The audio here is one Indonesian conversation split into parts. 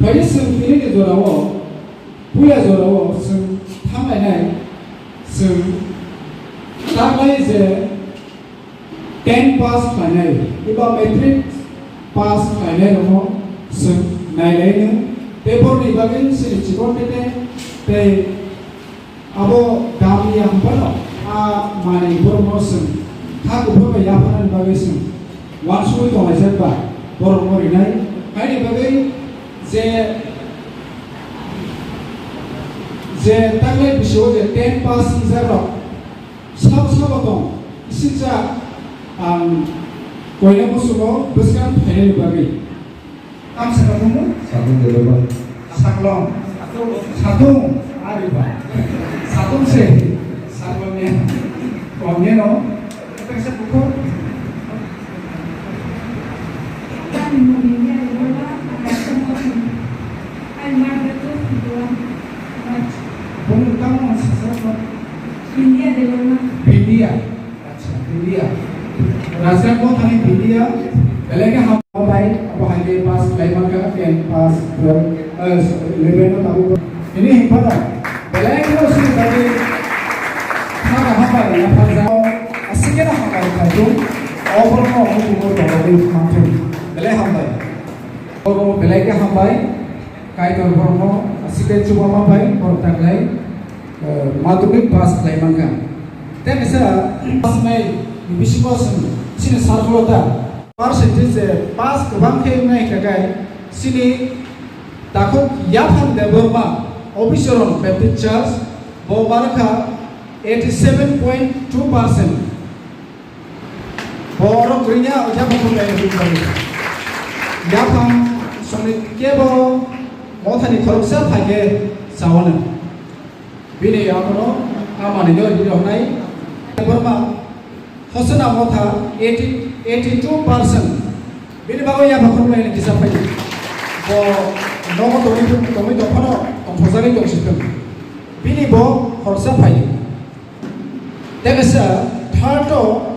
Phaidi Chwng ini ke jorao, puya jorao Chwng Tongthoklainai, Chwng taklai je 10 pass खालायनाय एबा matric pass खालायनाय दङ जों नायलायनो पेपरनि बागै सिरिचिखौ ते आबो गामिया हमबानो आ माने बर'मो जों हा गुफुर याफाननि बागै जों वानसुइ दंलायजोबा बर'मो ओरैनाय खायनि बागै जे ताकलाय बिसोआव जे 10 पास जाग्रा साब दं इसिजा आं गयना मोसौआव बोसोराव फायनायनि बागै आं सानदोंमोन साथों देबा साख्लं साथों आरिबा साथों से साख्लंने कमने न पैसा बुको India, India. Rajghat Kamalghat Tripuea, Hambai, Phaidi pas Debbarma dan pas 11 tahu. Ini hebat. Belakang itu sebagai Hambai yang panjang, asiknya Hambai itu, overall umur dari macam. Belakang Hambai. Kalau belakang Hambai, kaitor formo, asiknya cuma Hambai, orang lain, madumik pas Debbarma. Tapi saya pas main Bisikosan sini sarkolota percentage pas kebangkai naik kagai sini takut yaphan Debbarma official Baptist Church Bomarka 87.2%. Borok rinya yaphan mulai berubah. Yaphan soalnya kebo mau tadi korupsi pakai sawana. Bini yapano aman itu di dalamnya Debbarma Hosana motha 82%. Bini bago ya bakor lain kisah Phaidi. Bo nomo tomi dopano komposari dong sistem. Bini bo horsa Phaidi. Tegesa tharto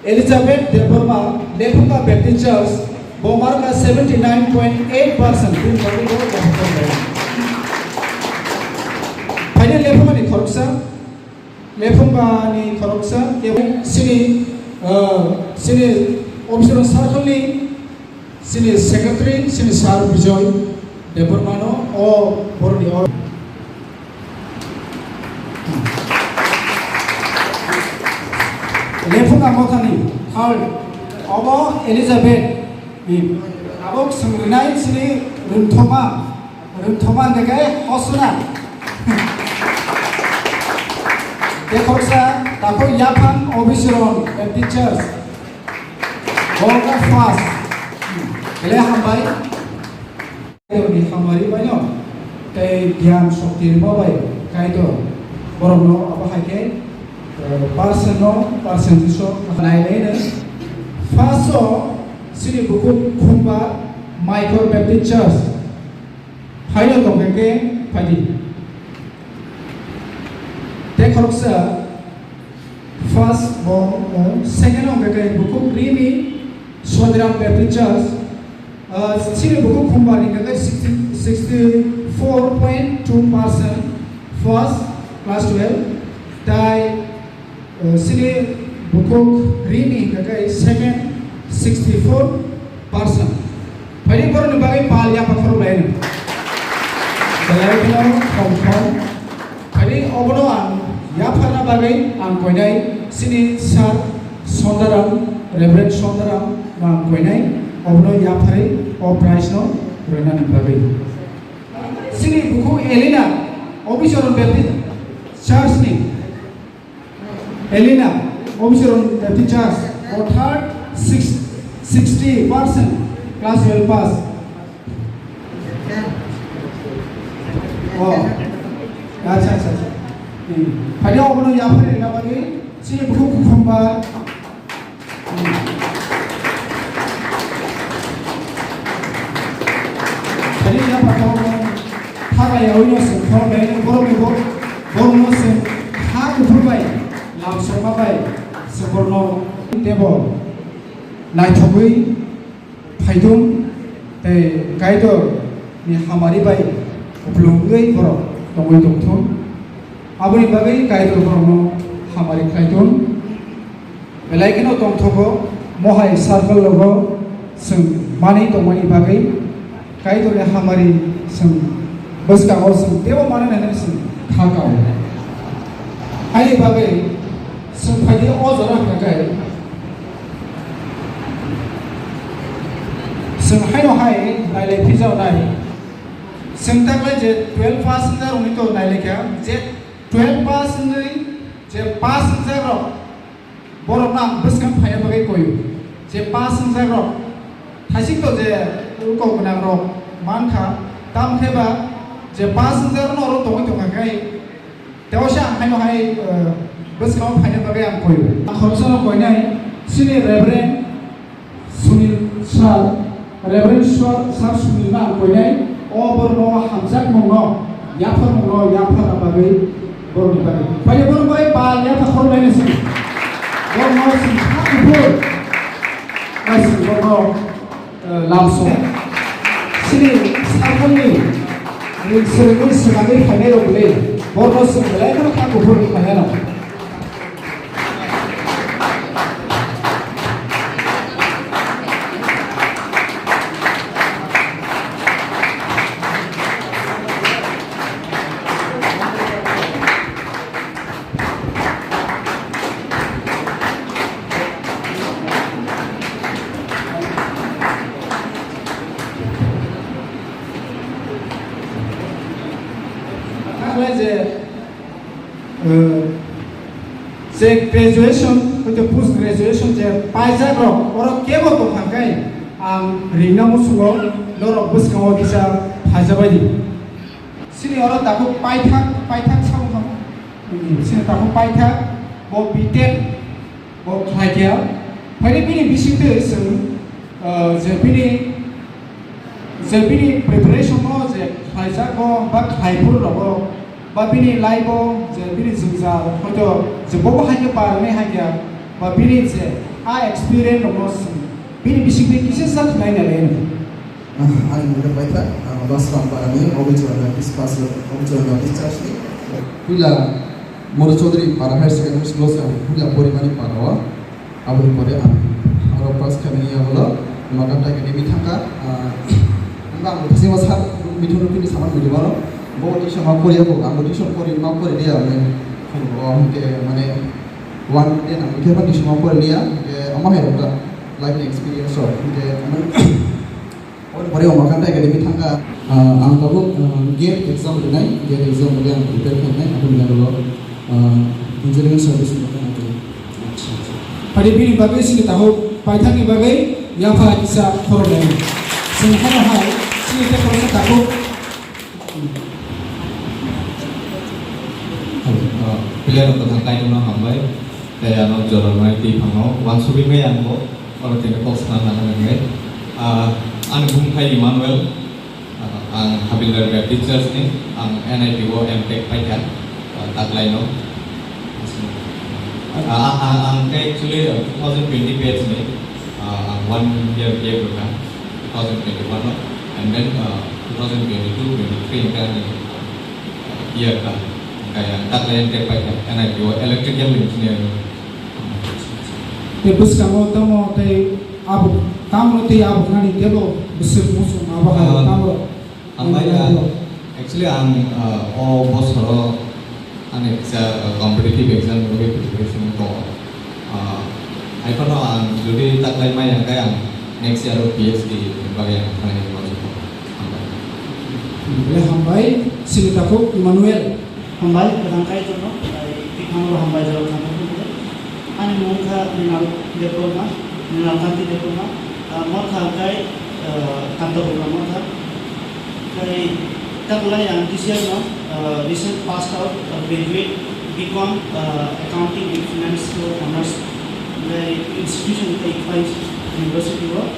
Elizabeth Debbarma Lepuka Baptist Church bo marka 79.8%. Bini bago bo bakor lain. Phaidi Lepuka ni korupsa. Lepuka ni korupsa sini official circle sini secretary sini sar bijoy Debbarma no o bordi o Lepuka motani hal obo Elizabeth ni abok sungrinai sini runthoma dekai osuna Dekorsa tako yaphan official Baptist Church Boga fast Ele Hambai di Hambai banyo kay gyam shakti mo bay kaitor borno apa hake percentage lain faso sini buku khumba micro Baptist Church hayo tongke Phaidi Dekorsa first second of the book Rimi Swadram Baptist Church sini buku khumba ni kagai 64.2% first class 12 dai sini buku Rimi kagai second 64%. Phaidi koran bagai pal ya pakor lain. Kalau confirm Phaidi obonoan ya pernah bagai angkoinai sini sar sondaram reverend sondaram angkoinai obono ya pare price no renan bagai sini buku Elena official Baptist Church ni Elena official Baptist Church third 60% class 12 pass oh अच्छा Phaidi obono ya pare na bagi sini buku khumba Phaidi ya patau thaga ya uno se khombe borno se ha kubai lam soma bai seborno tebo nai thogui phaidum te kaitor ni hamari bai blungai borok tongoi tongthon aboni bagai kaitor borokno hamari kaiton belai keno tongthoko mohai circle logo sing mani tongmani bagai kaitor ni hamari sing baskao sing tebo mani nane sing thakao ai bagai sing phaidi ojora bagai sing haino hai nailai phijau nai sing takle je 12 passenger uni to nailai kya je 12 passenger je passenger ro borok na baskam phaya bagai koyu je passenger ro thasik to je ko gunang ro mankha tam kheba je passenger no ro tong tong kai tewasha haino hai baskam phaya bagai am koyu khorsa no koinai sini reverend sunil sal Reverend Sar Sunilna koinai oborno hamzak mongno yapar mongno yapar abagai borni bagai pai borno bagai pal yapar khorlai nasi borno sim khapur nasi borno lamso sini sarkoni ni sini sebagai panero bule borno sim belai kan khapur ni panero जे ग्रेजुएशन होते post graduation जे पाइजा रो और केबो तो थांगाय आं रिंना मुसुगो लरो बसकाव बिसा फाजाबायदि सिनि और ताको पाइथाक सामो सिनि ताको पाइथाक बो बिटेक बो खायया फायदि बिनि बिसिंते जों जे बिनि प्रिपारेशन नो जे खायजा को बा खायफुर रबो Babini laibo je bini zungza hoto je bobo hanya parme hanya babini je a experience nomos bini bisikti kisi sak nai na len ani muda baita bas ram parani obichona discuss obichona discuss ni pula mor chaudhary para higher secondary school se pula porimani parawa aburi pore aro pas kami ya bola maganta academy thaka amba thasima sar mithunu pini saman bidibaro बहुत ही समय पर याको आम डिशन पर इमा पर लिया मैं हमके माने वन डे ना मुझे पर डिशन पर लिया के अम्मा है रोटा लाइफ एक्सपीरियंस और मुझे और बड़े अम्मा का एकेडमी थांगा आम बाबू गेट एग्जाम देना गेट एग्जाम बगे आम प्रिपेयर करना है अपन मेरे लो इंजीनियरिंग सर्विस में करना चाहिए अच्छा पढ़ी भी बागे सिने ताहो पाइथन की बागे या फा किसा थोड़ा नहीं सिंहना है सिने के पर ताको Pilihan untuk angkai nama Hambai, saya nak jual di Pangau, wan subi me yang bo, kalau tidak kau senang dengan me. An bungkai Emmanuel, ang habil dari teachers ni, ang NIT wo MTech pelajar, tak lain no. Ang actually 2020 batch ni, ang 1 year gap kan, 2021 no, and then 2022-23 kan year kan. Kayak tak lain terpakai, anak itu electrical engineer. Tebus kamu tamu teh abu, kamu teh abu nani tebo besar musuh abu kamu. Hambai actually ang bos horo ane bisa competitive exam lebih preparation to. I don't know ang jadi tak lain mah yang kayak next year PhD bagian mana yang masuk. Hambai sini takut Emmanuel. Hambai kadang-kadang itu no, ikut Hambai jalan kantor itu, ane mungkin minal Debbarma, minal kanti Debbarma, mau kai kantor Debbarma kan, kai tak mulai yang this year no, recent passed out graduate BCom accounting and finance honors, kai institution kai ICFAI university wo,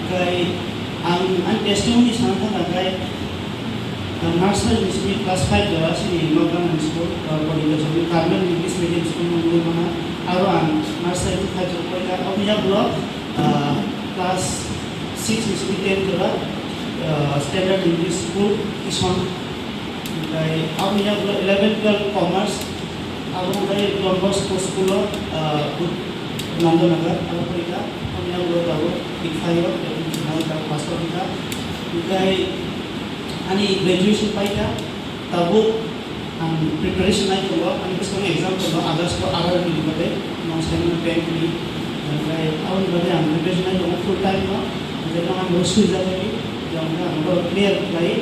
kai ang testimoni sana kan kai nursery school class 5 jawab sini lockdown school body school karena English medium school mulu mana aroan nursery itu 5 jawab kan aku ya blog class 6 school 10 jawab standard English school Kishon kai am ya 11 12 commerce abang kai Don Bosco school Nandanagar Alapurika am ya tahu ICFAI mau tak pastor kita kai ani graduation paita tabu preparation naik keluar ani pas kami exam keluar August ko agar di bade Mwsamung bank ni kai awal bade am preparation naik keluar full time no jadi am harus sudah lagi yang kita clear lagi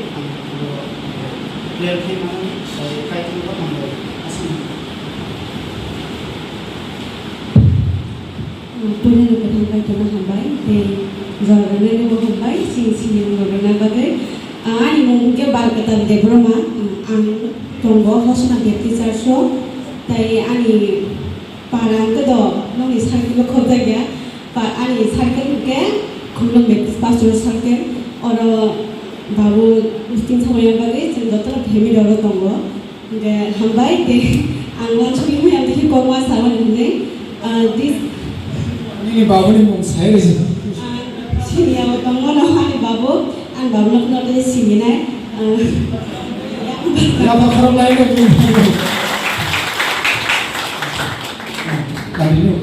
clear thai mana saya kaitan ko Hambai asli punya nak kaitan Hambai de zarane ne mo Hambai sini ngorana bade ani mungkin barkatan Debbarma ang tunggu hosna teacher show tai ani parang kedo nongi sarki lo khota gya pa ani sarki ke khulung me pastor sarki or babu ustin samaya bage chen dotra phemi doro tunggu ge Hambai te angwan chumi me amti ko ma sawan ne this ini babu ni mung sai re sini ya tunggu no ani babu an babu lo no de sini nai ya bakar lain lagi kali ni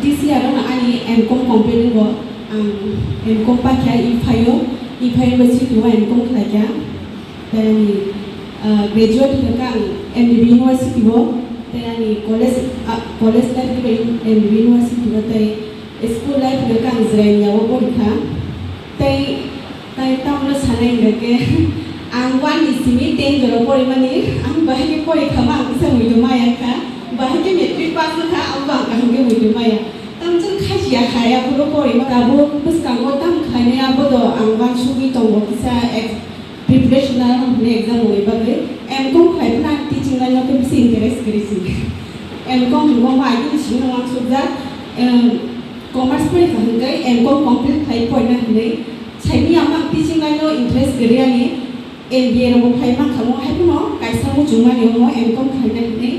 this year na ani MCOM complete go MCOM pa kya ICFAI university wa MCOM kya then graduate ka MDB university go then college life ka MDB university go tai school life ka Israel ya wo ka tai tam na sanai ke angwan di sini ten jero pori mani ang bahagi pori khama ang sa widu maya ka bahagi metric pass ka ang ba ka hange widu maya tam jeng khasia khaya puro pori ma tabu bus kanggo tam khane abodo angwan sugi tongo kisa preparation na ne exam hoy bagai MCOM khai na teaching line no ke bisi interest krisi MCOM ho ma ai sing na wang subda commerce pori hange MCOM complete khai point na ne sai ni ama teaching line no interest gria ni MBA ro khai ma khamo hai no kaisa mo juma ni mo MCOM khai na ni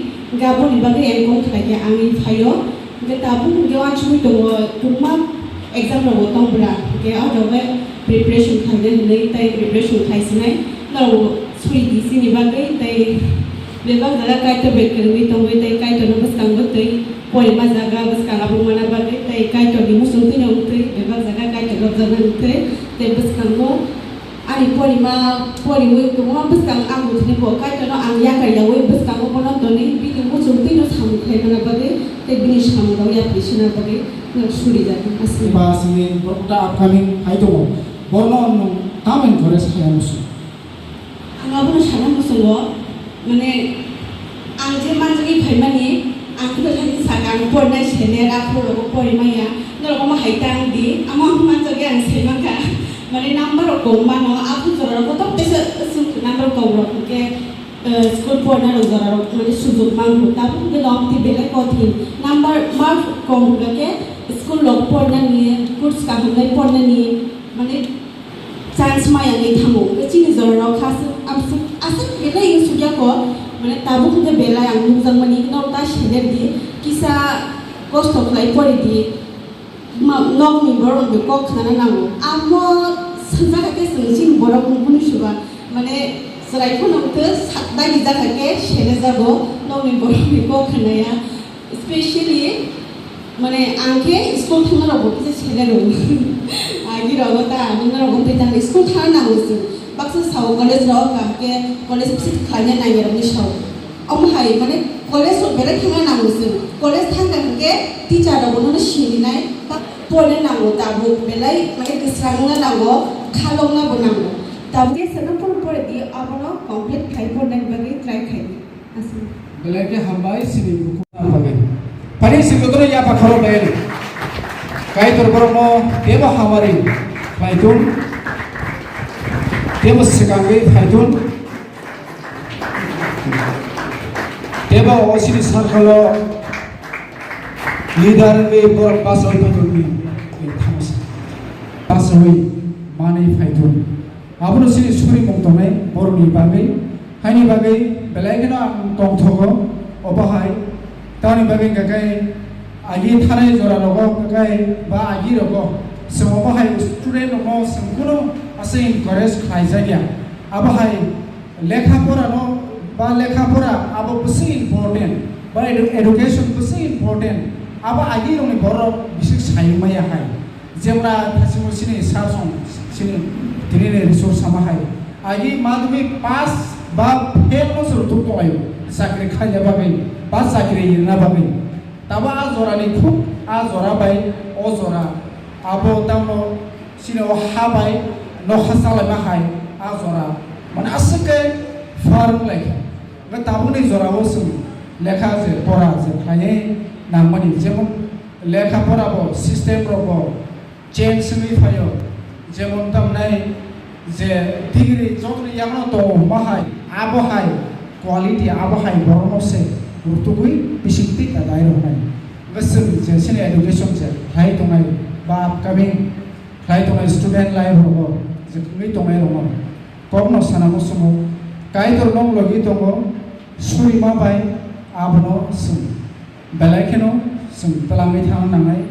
gabo ni bagai MCOM khai ya ami phayo ge tabu ge wa chui to kuma exam ro tong bra ge a do be preparation khai na ni tai preparation khai sinai no sui di sini bagai tai lebang dala kai to be kerwi tong be tai kai to no bas kang be tai poi ma jaga bas kang abu mana bagai tai kai to di musung ti no tai lebang jaga kai to rob jaga tai bas kang mo ani pori we ko mo bus kang ang ni bo kai to no ang ya ka ya we bus kang mo no to ni bi mo chumti no sam khai na bage te bini sam do ya pisina bage no suri ja asli ba sini ta upcoming hai to borno no tamen kore sa musu ang abo sana musu lo mane ang je manjagi khai mani ang ko thani sakang por na chene ra pho ro pori maya no ko ma hai tang di amo manjagi ang sema ka mane number ko mano apu jora ko to tese number ko ro ke school pona ro jora ro mane sujog mang ko ta pu ke lom ti bele ko thi number mark ko ke school log pona ni course ka hunai pona ni mane chance ma yang ni thamo ke chini jora ro khas amsu asan bele yu suja ko mane tabu ke bela yang nujang mani no ta shede di kisa cost of life pori di nok ni borong be kok khana namo amo sanja ke singsin borok buni suba mane serai ko nomte sakda di jaka ke shele jago nok ni borong be kok khana ya especially mane angke school thana ro bote shele ro agi ro ta nang ro bote ta school thana na musu baksa saw college ro ka ke college sit khanya na yero ni saw om hai mane college so bere thana na musu college thanga ke teacher ro bono shini nai pole nango tabu belai mane kisrangna nango khalongna bonango tabu ke sana pore di abono complete khai pon dan bagi try khai asu belai ke Hambai sini ko na bage pani sigotro ya pa kharo lain kai tor borno deba hamari faitun deba sekangai faitun deba osini sarkhalo leader me bor pass oi paitun ni thamas pass oi mane faitun abro sini suri mongtome borni bagai haini bagai belai ke na tongthogo obahai tani bagai kakai agi thanai jora rogo kakai ba agi rogo semua bahai student no sengkuno ase encourage khaijaya abahai lekha pora no ba lekha pora abo besi important ba education besi important aba agi roni borok bisik saimaya hai jemra thasimu sini sarson sini dinine resource sama hai agi madumi pass ba fail no surutu to ayo sakri khaya bagai ba sakri irna bagai taba azorani khub azora bai ozora abo tamno sini o habai no khasala ma hai azora man asake farm like ga tabuni zora o sum lekha je pora je khaye namani jemon lekha pora bo system robo change sumi phayo jemon tamnai je degree jotni yamno to mahai abo hai quality abo hai borno se urtugui bisikti ta dai ro hai gasum je sini education je hai tongai ba upcoming hai tongai student life robo je kumi tongai ro kokno sanamo sumo kaitor long logi tongo suri ma bai abno sum belaikeno sum talangai thang nangai